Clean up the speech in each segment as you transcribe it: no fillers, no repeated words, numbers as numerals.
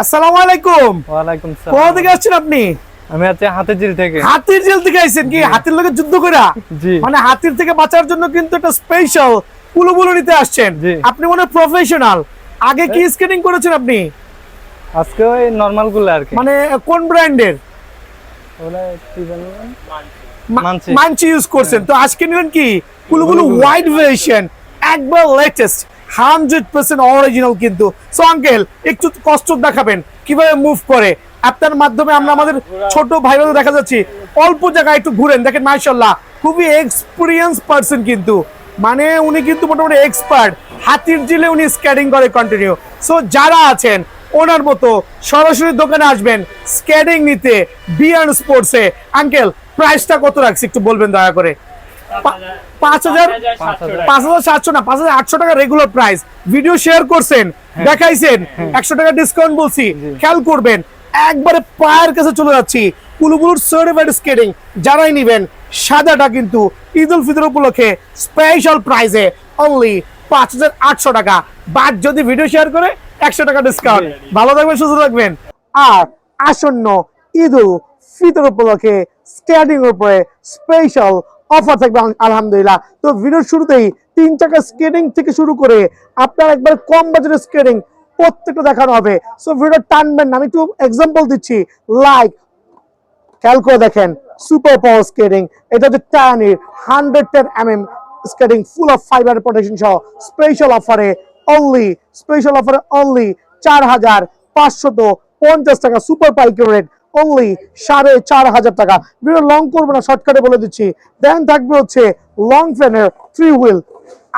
আসসালামু আলাইকুম। ওয়ালাইকুম সালাম। কোথা থেকে আসছেন আপনি? আমি আছি হাতিঝিল থেকে। হাতিঝিল থেকে আইছেন কি? হাতির লগে যুদ্ধ কইরা? জি। মানে হাতির থেকে বাঁচার জন্য কিন্তু একটা স্পেশাল কুলুবুলু নিতে আসছেন। জি। আপনি মনে প্রফেশনাল। আগে কি স্কেটিং করেছেন আপনি? আজকে ওই নরমাল গুলো আর কি। মানে কোন ব্র্যান্ডের? ওরা কি জানেন? মানছি। মানচি ইউজ করছেন। তো আজকে নিলেন কি? কুলুবুলু ওয়াইড ভার্সন, একবার লেটেস্ট 100% অরিজিনাল কিন্তু। সো আঙ্কেল একটু কষ্ট দেখাবেন কিভাবে মুভ করে। আপনার মাধ্যমে আমরা আমাদের ছোট ভাইদের দেখা যাচ্ছি অল্প জায়গায় একটু ঘুরেন, দেখেন মাশাআল্লাহ খুবই এক্সপিরিয়েন্স পারসন কিন্তু, মানে উনি কিন্তু মোটামুটি এক্সপার্ট। হাতির জিলে উনি স্কেটিং করে কন্টিনিউ। সো যারা আছেন ওনার মতো সরাসরি দোকানে আসবেন স্কেটিং নিতে বিয়ান স্পোর্টসে। আঙ্কেল প্রাইসটা কত রাখছি একটু বলবেন দয়া করে? 5,700 না, 5,800 টাকা রেগুলার প্রাইস। ভিডিও শেয়ার করছেন, দেখাইছেন, 100 টাকা ডিসকাউন্ট বলছি, খেয়াল করবেন। একবারে পায়ের কাছে চলে যাচ্ছি। কুলুবুলুর সার্টিফাইড স্কেটিং যারাই নেবেন, সাদাটা কিন্তু ঈদ উল ফিতর উপলক্ষে স্পেশাল প্রাইসে অনলি 5,800 টাকা। বাট যদি ভিডিও শেয়ার করে 100 টাকা ডিসকাউন্ট। ভালো থাকবেন, সুস্থ থাকবেন। আর আসন্ন ঈদ উল ফিতর উপলক্ষে স্কেটিং এর উপরে স্পেশাল অফার থাকবে আলহামদুলিল্লাহ। তো ভিডিওর শুরুতেই 3 টাকা স্কেটিং থেকে শুরু করে আপনার একবার কম বাজেটের স্কেটিং প্রত্যেকটা দেখানো হবে। সো ভিডিও টানবেন না, আমি একটু এক্সাম্পল দিচ্ছি। লাইক খেয়াল করে দেখেন, সুপার পাওয়ার স্কেটিং, এটা হচ্ছে টায়ানির 110 mm skating full of fibre protection সহ স্পেশাল অফারে অনলি 4,550 টাকা। সুপার পাইকারি রেট অনলি 4,500 টাকা। ভিডিও লং করবো না, শর্টকাটে বলে দিচ্ছি। দেন থাকবে হচ্ছে লং ফ্যানের 3 হুইল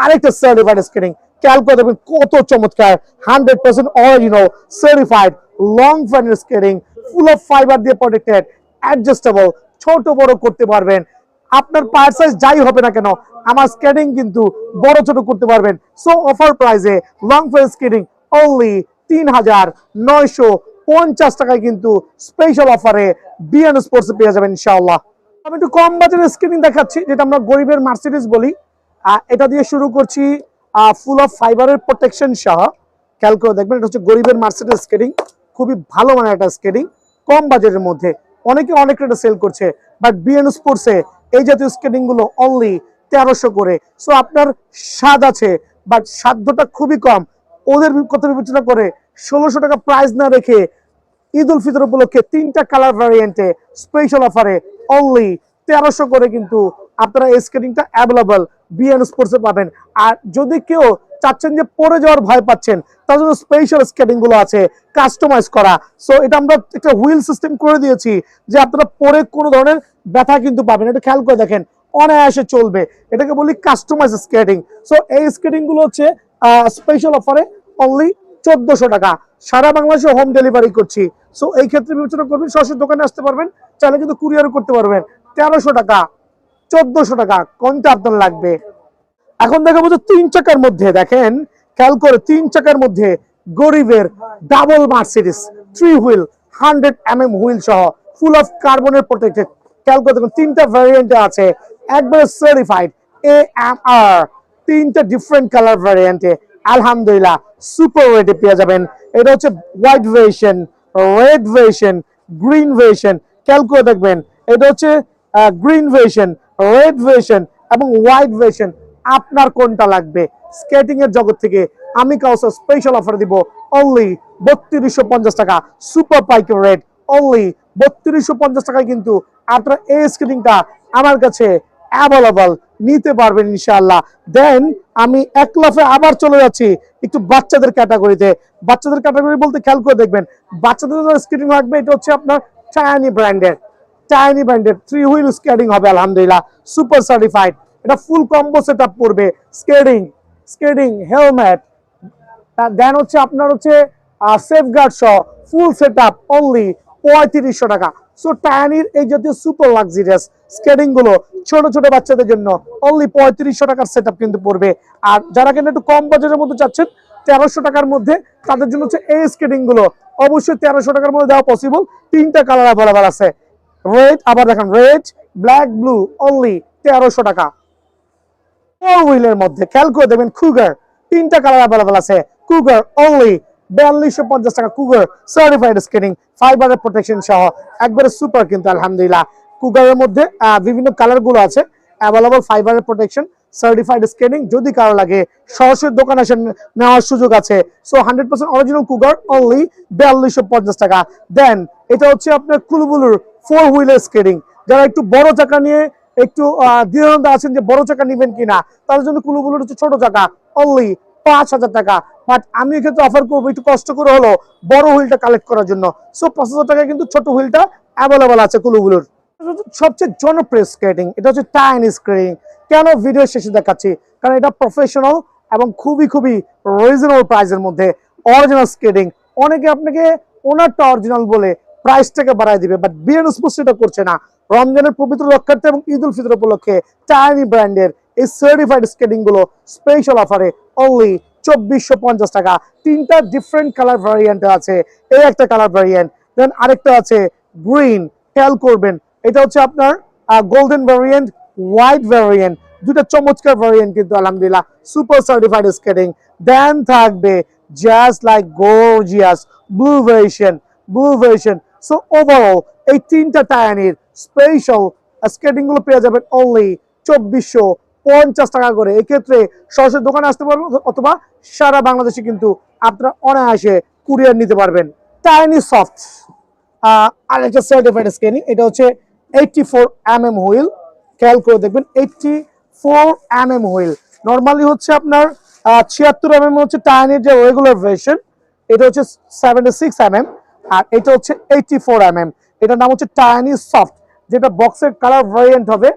আরেকটা সার্টিফাইড স্কেটিং। খেয়াল করে দেখবেন কত চমৎকার 100% অরিজিনাল সার্টিফাইড লং ফ্যানের স্কেটিং ফুল অফ ফাইবার দিয়ে প্রোটেক্টেড, অ্যাডজাস্টেবল, ছোট বড় করতে পারবেন। আপনার পায়ের সাইজ যাই হবে না কেন, আমার স্কেটিং কিন্তু বড় ছোট করতে পারবেন। সো অফার প্রাইসে লং ফ্যান স্কেটিং অনলি 3,950 টাকায় কিন্তু স্পেশাল অফারে বিএন স্পোর্টস পেয়ে যাবেন ইনশাআল্লাহ। আমি একটু কম বাজেটের স্কেটিং দেখাচ্ছি, যেটা আমরা গরিবের মার্সিডিজ বলি। এটা দিয়ে শুরু করছি ফুল অফ ফাইবারের প্রোটেকশন সহ। খেয়াল করে দেখবেন, এটা হচ্ছে গরিবের মার্সিডিজ স্কেটিং, খুবই ভালো মানের একটা স্কেটিং, কম বাজেটের মধ্যে। অনেকে অনেক রেটে সেল করছে, বাট বিএন স্পোর্টসে এই জাতীয় স্কেটিং গুলো অনলি 1300 করে। সো আপনার স্বাদ আছে, বাট সাধ্যটা খুবই কম। ওদের কথা বিবেচনা করে 1600 টাকা প্রাইস না রেখে ঈদ উল ফিতর উপলক্ষে 3টা কালার ভ্যারিয়েন্টে স্পেশাল অফারে অনলি 1300 করে কিন্তু আপনারা এই স্কেটিংটা অ্যাভেলেবল বিএন স্পোর্টসে পাবেন। আর যদি কেউ চাচ্ছেন যে পরে যাওয়ার ভয় পাচ্ছেন, তার জন্য স্পেশাল স্কেটিং গুলো আছে কাস্টমাইজ করা। সো এটা আমরা একটা হুইল সিস্টেম করে দিয়েছি যে আপনারা পরে কোনো ধরনের ব্যথা কিন্তু পাবেন। এটা খেয়াল করে দেখেন, অনায়াসে চলবে। এটাকে বলি কাস্টমাইজ স্কেটিং। সো এই স্কেটিং গুলো হচ্ছে স্পেশাল অফারে অনলি 1400 টাকা। সারা বাংলাদেশে হোম ডেলিভারি করছি। সো এই ক্ষেত্রে বিবেচনা করবেন, সরাসরি দোকানে আসতে পারবেন, চাইলে কিন্তু কুরিয়ারও করতে পারবেন। 1300 টাকা, 1400 টাকা, কোনটা আপনার লাগবে? এখন দেখাবো যে 3 চাকার মধ্যে, দেখেন খেয়াল করে 3 চাকার মধ্যে গরিবের double Mercedes 3 wheel 100 mm wheel সহ ফুল অফ কার্বনের প্রোটেক্টেড। খেয়াল করে দেখুন 3টা ভ্যারিয়েন্টে আছে, একবারে সার্টিফাইড AMR, 3টা ডিফারেন্ট কালার ভ্যারিয়েন্টে আলহামদুলিল্লাহ সুপার রেটে পেয়ে যাবেন। এটা হচ্ছে white version, red version, green version. খেয়াল করে দেখবেন, এটা হচ্ছে গ্রিন ভার্সন, রেড ভার্সন এবং হোয়াইট ভার্সন। আপনার কোনটা লাগবে? স্কেটিং এর জগৎ থেকে আমি কাউসার স্পেশাল অফার দিব অনলি 3250 টাকা। সুপার পাইকারি রেট অনলি 3250 টাকায় কিন্তু আপনারা এই স্কেটিংটা আমার কাছে অ্যাভেলেবল নিতে পারবেন ইনশাআল্লাহ। দেন আমি এক লাফে আবার চলে যাচ্ছি একটু বাচ্চাদের ক্যাটাগরিতে। বাচ্চাদের ক্যাটাগরি বলতে খেয়াল করে দেখবেন, বাচ্চাদের স্কেটিং লাগবে, এটা হচ্ছে আপনার টায়ানি ব্র্যান্ডের 3 হুইল স্কেটিং হবে আলহামদুলিল্লাহ সুপার সার্টিফাইড। এটা ফুল কম্বো সেটআপ পড়বে, স্কেটিং হেলমেট, দেন হচ্ছে আপনার হচ্ছে সেফগার্ড সহ ফুল সেটআপ অনলি 3500 টাকা। সো টায়ানির এই জাতীয় সুপার লাক্সারিয়াস স্কেটিং গুলো ছোট ছোট বাচ্চাদের জন্য অনলি 3500 টাকার সেটআপ কিন্তু পড়বে। আর যারা কিন্তু একটু কম বাজেটের মধ্যে চাচ্ছেন 1300 টাকার মধ্যে, তাদের জন্য হচ্ছে এই স্কেটিং গুলো অবশ্যই 1300 টাকার মধ্যে দেওয়া পসিবল। 3টা কালার অ্যাভেলেবল আছে, রেড, আবার দেখেন রেড, ব্ল্যাক, ব্লু, অনলি 1300 টাকা। 4 হুইলের মধ্যে খেয়াল করে দেখবেন কুগার, 3টা কালার অ্যাভেলেবল আছে, কুগার অনলি 4250 টাকা কুগার সার্টিফাইড স্কেটিং, ফাইবারের প্রোটেকশন সহ একবারে সুপার কিন্তু আলহামদুলিল্লাহ। কুগারের মধ্যে বিভিন্ন কালার গুলো আছে, অ্যাভেলেবল ফাইবারের প্রোটেকশন, সার্টিফাইড স্কেটিং। যদি কারো লাগে সরাসরি দোকানে এসে নেওয়ার সুযোগ আছে। সো 100% অরিজিনাল কুগার অনলি 4250 টাকা। দেন এটা হচ্ছে আপনার কুলুবুলুর 4 হুইলার স্কেটিং। যারা একটু বড় চাকা নিয়ে একটু দ্বিধাদ্বন্দ্বে আছেন যে বড় চাকা নিবেন কিনা, তাদের জন্য কুলুবুলুর হচ্ছে ছোট চাকা অনলি 5000 টাকা। বাট আমি এক্ষেত্রে অফার করবো একটু কষ্ট করে হলো বড় হুইলটা কালেক্ট করার জন্য। সো 5000 টাকায় কিন্তু ছোট হুইলটা অ্যাভেলেবল আছে কুলুবুলুর। সবচেয়ে জনপ্রিয় স্কেটিং এটা হচ্ছে টাইনি স্কেটিং। কেন ভিডিও শেষে দেখাচ্ছি, কারণ এটা প্রফেশনাল এবং খুবই রিজনেবল প্রাইসের মধ্যে অরিজিনাল স্কেটিং। অনেকে আপনাকে ওনারটা অরিজিনাল বলে প্রাইসটাকে বাড়ায় দিবে, বাট বিএন স্পোর্টস সেটা করছে না। রমজানের পবিত্র রক্ষার্থে এবং ঈদ উল ফিতর উপলক্ষে টাইনি ব্র্যান্ডের এই সার্টিফাইড স্কেটিং গুলো স্পেশাল অফারে অনলি 2450 টাকা। 3টা ডিফারেন্ট কালার ভ্যারিয়েন্ট আছে। এই একটা কালার ভ্যারিয়েন্ট, দেন আরেকটা আছে গ্রিন, খেয়াল করবেন এটা হচ্ছে আপনার গোল্ডেন ভ্যারিয়েন্ট, হোয়াইট ভ্যারিয়েন্ট, দুটো চমৎকার ভ্যারিয়েন্ট কিন্তু আলহামদুলিল্লাহ সুপার সার্টিফাইড স্কেটিং। দেন থাকবে just like gorgeous blue version. So overall এই 3টা টায়ানির স্পেশাল স্কেটিং গুলো পেয়ে যাবেন অনলি 2450 টাকা করে। এক্ষেত্রে সরাসরি দোকানে আসতে পারবেন অথবা সারা বাংলাদেশে কিন্তু আপনারা অনায়াসে কুরিয়ার নিতে পারবেন। টাইনি সফট আরেকটা সার্টিফাইড স্কেটিং, এটা হচ্ছে 84mm হুইল। খেয়াল করে দেখবেন 84mm হুইল। নর্মালি হচ্ছে আপনার 76mm হচ্ছে টাইনির যে রেগুলার ভার্সন, এটা হচ্ছে 76mm, আর এটা হচ্ছে 84mm। এটার নাম হচ্ছে টাইনি সফট, যেটা বক্সের কালার ভ্যারিয়েন্ট হবে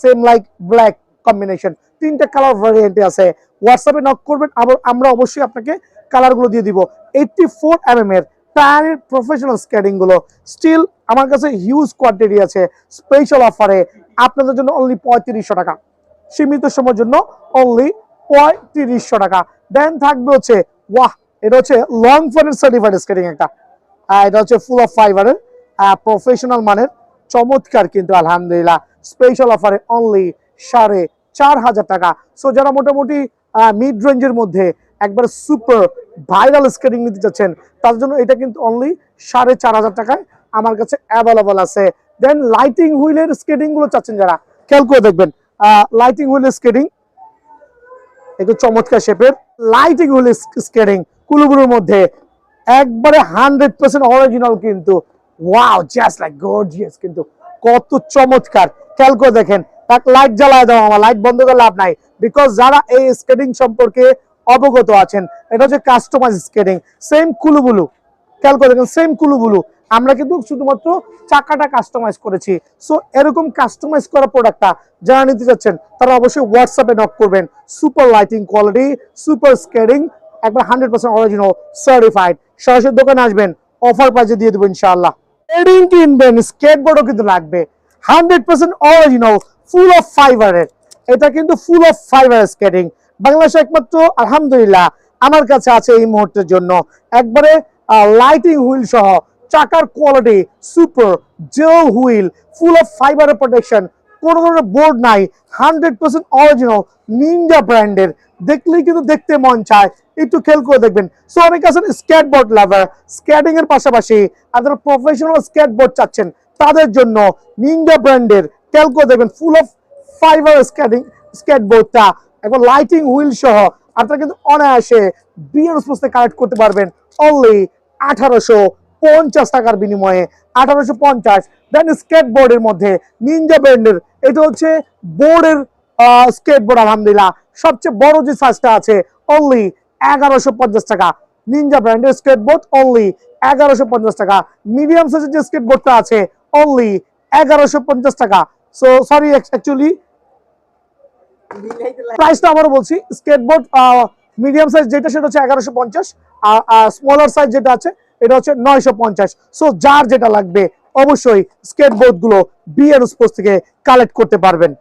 সেম লাইক ব্ল্যাক কম্বিনেশন। 3টা কালার ভ্যারিয়েন্টে আছে। হোয়াটসঅ্যাপে নক করবেন, আবার আমরা অবশ্যই আপনাকে কালারগুলো দিয়ে দিব। 84mm এর টায়ারের প্রফেশনাল স্কেটিং গুলো স্টিল আমার কাছে হিউজ কোয়ান্টিটি আছে। স্পেশাল অফারে আপনাদের জন্য অনলি 3500 টাকা, সীমিত সময়ের জন্য অনলি 3500 টাকা। দেন থাকবে হচ্ছে ওয়াহ, এটা হচ্ছে লং ফোনের সার্টিফাইড স্কেটিং একটা। এটা হচ্ছে ফুল অফ ফাইবারের প্রফেশনাল মানের চমৎকার কিন্তু আলহামদুলিল্লাহ স্পেশাল অফারে অনলি 4500 টাকা। সো যারা মোটামুটি মিড রেঞ্জের মধ্যে একবার সুপার ভাইরাল স্কেটিং নিতে চাচ্ছেন, তার জন্য এটা কিন্তু অনলি 4500 টাকায় আমার কাছে অ্যাভেলেবল আছে। দেন লাইটিং হুইলের স্কেটিং গুলো চাচ্ছেন যারা, খেয়াল করে দেখবেন লাইটিং হুইলের স্কেটিং একটু চমৎকার শেপের লাইটিং হুইলের স্কেটিং কুলুবুলুর মধ্যে একবারে 100% অরিজিনাল কিন্তু ওয়াও, জাস্ট লাইক গর্জিয়াস কিন্তু কত চমৎকার। খেয়াল করে দেখেন, লাইট জ্বালায় দাও, আমার লাইট বন্ধ করে লাভ নাই, বিকজ যারা এই স্কেটিং সম্পর্কে অবগত আছেন, এটা হচ্ছে কাস্টমাইজ স্কেটিং। সেম কুলুবুলু, খেয়াল করে দেখেন সেম কুলুবুলু, আমরা কিন্তু শুধুমাত্র চাকাটা কাস্টমাইজ করেছি। সো এরকম কাস্টমাইজ করা প্রোডাক্টটা যারা নিতে চাচ্ছেন তারা অবশ্যই হোয়াটসঅ্যাপে নক করবেন। Super lighting quality, super skating, একবার 100% অরিজিনাল সার্টিফাইড। সরাসরি দোকানে আসবেন, অফার প্রাইসে দিয়ে দেবো ইনশাআল্লাহ। স্কেটিং কিনবেন, স্কেটবোর্ডও কিন্তু লাগবে 100% অরিজিনাল ফুল অফ ফাইবারের। এটা কিন্তু ফুল অফ ফাইবার স্কেটিং, বাংলাদেশে একমাত্র আলহামদুলিল্লাহ আমার কাছে আছে এই মুহূর্তের জন্য। একবারে লাইটিং হুইল সহ চাকার quality super gel wheel, full of ফাইবারের প্রোটেকশন, কোনো ধরনের বোর্ড নাই, 100% অরিজিনাল নিনজা ব্র্যান্ডের। দেখলেই কিন্তু দেখতে মন চায়, একটু খেয়াল করে দেখবেন। সো অনেক আছেন স্কেটবোর্ড লাভার, স্কেটিং এর পাশাপাশি আপনারা প্রফেশনাল স্কেটবোর্ড চাচ্ছেন, তাদের জন্য নিনজা ব্র্যান্ডের খেয়াল করে দেখবেন ফুল অফ ফাইবার স্কেটবোর্ডটা একবার লাইটিং হুইল সহ আপনারা কিন্তু অনায়াসে বিএন স্পোর্টস থেকে কালেক্ট করতে পারবেন অনলি 1850 টাকার বিনিময়ে। 1850। দেন স্কেটবোর্ডের মধ্যে নিনজা ব্র্যান্ডের, এটা হচ্ছে বোর্ডের স্কেটবোর্ড আলহামদুলিল্লাহ সবচেয়ে বড় যে সাইজটা আছে অনলি 1150 টাকা। নিনজা ব্র্যান্ডের স্কেটবোর্ড অনলি 1150 টাকা। মিডিয়াম সাইজের যে স্কেটবোর্ডটা আছে অনলি 1150 টাকা। সো সরি, অ্যাকচুয়ালি প্রাইসটা আবারও বলছি, স্কেটবোর্ড মিডিয়াম সাইজ যেটা সেটা হচ্ছে 1150, আর স্মলার সাইজ যেটা আছে এটা হচ্ছে 950। সো যার যেটা লাগবে অবশ্যই স্কেটবোর্ড গুলো বিএন স্পোর্টস থেকে কালেক্ট করতে পারবেন।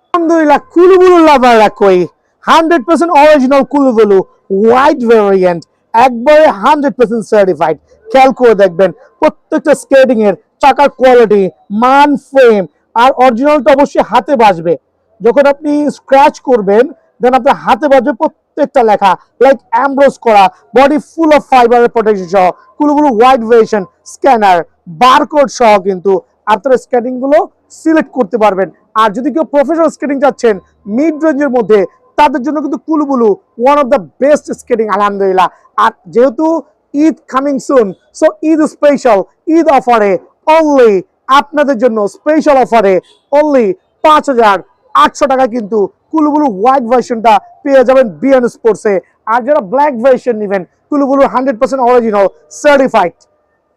আলহামদুলিল্লাহ কুলুবুলু লাভাররা কই, 100% অরিজিনাল কুলুবুলু হোয়াইট ভেরিয়েন্ট, একবারে 100% সার্টিফাইড। খেয়াল করে দেখবেন প্রত্যেকটা স্কেটিং এর চাকার কোয়ালিটি, মান, ফ্রেম আর অরিজিনালটা অবশ্যই হাতে বাজবে। যখন আপনি স্ক্র্যাচ করবেন দেন আপনার হাতে বাজবে প্রত্যেক প্রত্যেকটা লেখা লাইক অ্যামব্রোস করা, বডি ফুল অফ ফাইবারের প্রোটেকশন সহ, কুলুকুলু হোয়াইট ভেরিয়েশন স্ক্যানার, বারকোড সহ কিন্তু আপনারা স্ক্যানিং গুলো সিলেক্ট করতে পারবেন। আর যদি কেউ প্রফেশনাল স্কেটিং চাচ্ছেন মিড রেঞ্জের মধ্যে, তাদের জন্য কিন্তু কুলুবুলু one of the best skating আলহামদুলিল্লাহ। আর যেহেতু Eid coming soon, so Eid special, Eid অফারে অনলি আপনাদের জন্য স্পেশাল অফারে অনলি 5,800 টাকা কিন্তু কুলুবুলু হোয়াইট ভার্সনটা পেয়ে যাবেন বিএন স্পোর্টসে। আর যারা ব্ল্যাক ভার্সন নেবেন কুলুবুলু 100% অরিজিনাল সার্টিফাইড,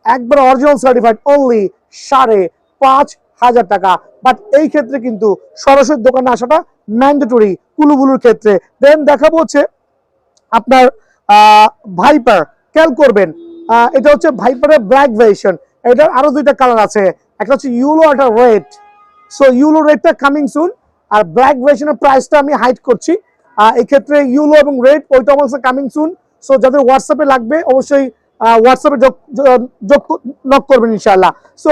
একবার অরিজিনাল সার্টিফাইড অনলি 5,500 টাকা। বাট এই ক্ষেত্রে কিন্তু সরাসরি দোকানে আসাটা ম্যান্ডেটরি কুলুবুলুর ক্ষেত্রে। দেন দেখাবো হচ্ছে আপনার ভাইপার, খেয়াল করবেন এটা হচ্ছে ভাইপারের ব্ল্যাক ভার্সন। এটার আরো দুইটা কালার আছে, একটা হচ্ছে ইউলো, একটা রেড। সো ইউলো রেডটা কামিং সুন, আর ব্ল্যাক ভার্সনের প্রাইসটা আমি হাইড করছি। এই ক্ষেত্রে ইউলো এবং রেড ওইটা আমার কামিং সুন। সো যাদের হোয়াটসঅ্যাপে লাগবে অবশ্যই হোয়াটসঅ্যাপে নক করবেন ইনশাআল্লাহ। সো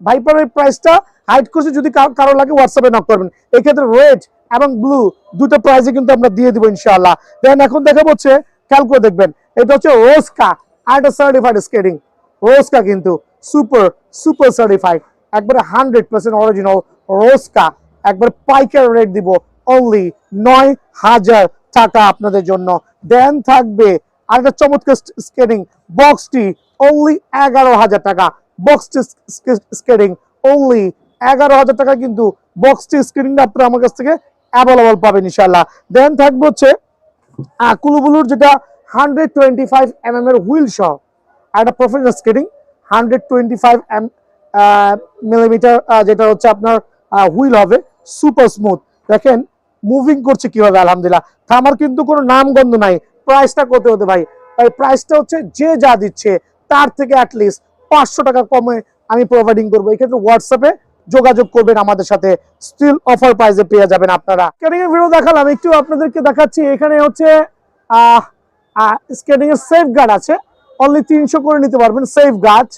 ভাইপারের প্রাইসটা হাইড করছি, যদি কারো লাগে হোয়াটসঅ্যাপে নক করবেন। এই ক্ষেত্রে রেড এবং ব্লু দুটো প্রাইসে কিন্তু আমরা দিয়ে দিব ইনশাআল্লাহ। দেন এখন দেখা হচ্ছে, খেয়াল করে দেখবেন, এটা হচ্ছে রোস্কা আর একটা সার্টিফাইড স্কেটিং। রোস্কা কিন্তু সুপার সুপার সার্টিফাইড, একবারে 100% অরিজিনাল রোস্কা। একবার পাইকার রেট দিব অনলি 9,000 টাকা আপনাদের জন্য। দেন থাকবে আর একটা চমৎকার স্কেটিং বক্সটি অনলি 11,000 টাকা। বক্সটি স্কেটিং অনলি 11,000 টাকা কিন্তু বক্সটি স্কেটিংটা আপনারা আমার কাছ থেকে অ্যাভেলেবল পাবেন ইনশাআল্লাহ। দেন থাকবে হচ্ছে কুলুবুলুর যেটা 125 mm এর হুইল সহ আর একটা প্রফেশনাল স্কেটিং 125 মিলিমিটার, যেটা হচ্ছে আপনার হুইল হবে সুপার স্মুথ। দেখেন মুভিং করছে কিভাবে আলহামদুলিল্লাহ, থামার কিন্তু কোনো নামগন্ধ নাই। প্রাইসটা কত হতে ভাই? প্রাইসটা হচ্ছে যে যা দিচ্ছে তার থেকে অ্যাটলিস্ট 500 টাকা কমে আমি প্রোভাইডিং করবো। এই ক্ষেত্রে হোয়াটসঅ্যাপে যোগাযোগ করবেন আমাদের সাথে, স্টিল অফার প্রাইসে পেয়ে যাবেন আপনারা। স্কেটিং এর ভিডিও দেখালাম, একটু আপনাদেরকে দেখাচ্ছি। এখানে হচ্ছে স্কেটিং এর সেফ গার্ড আছে, অনলি 300 করে নিতে পারবেন সেফ গার্ড।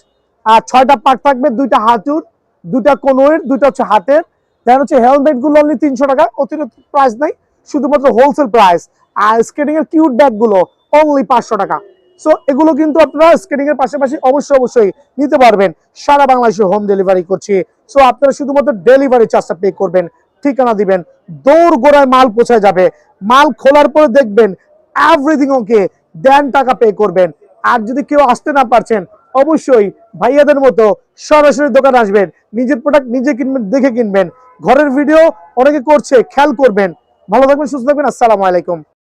আর 6টা পার্ট থাকবে, 2টা হাঁটুর, 2টা কোনোয়ের, 2টা হচ্ছে হাতের। দেন হচ্ছে হেলমেট গুলো অনলি 300 টাকা, অতিরিক্ত প্রাইস নাই, শুধুমাত্র হোলসেল প্রাইস। আর স্কেটিং এর কিউট ব্যাগ গুলো অনলি 500 টাকা। সো এগুলো কিন্তু আপনারা স্কেটিং এর পাশাপাশি অবশ্যই নিতে পারবেন। সারা বাংলাদেশে হোম ডেলিভারি করছি। সো আপনারা শুধুমাত্র ডেলিভারি চার্জটা পে করবেন, ঠিকানা দিবেন, দৌড় গোড়ায় মাল পৌঁছায় যাবে। মাল খোলার পরে দেখবেন এভরিথিং ওকে, দেন টাকা পে করবেন। আর যদি কেউ আসতে না পারছেন অবশ্যই ভাইয়াদের মতো সরাসরি দোকানে আসবেন, নিজের প্রোডাক্ট নিজে কিনবেন, দেখে কিনবেন। ঘরের ভিডিও অনেকে করছে, খেয়াল করবেন। ভালো থাকবেন, সুস্থ থাকবেন, আসসালামু আলাইকুম।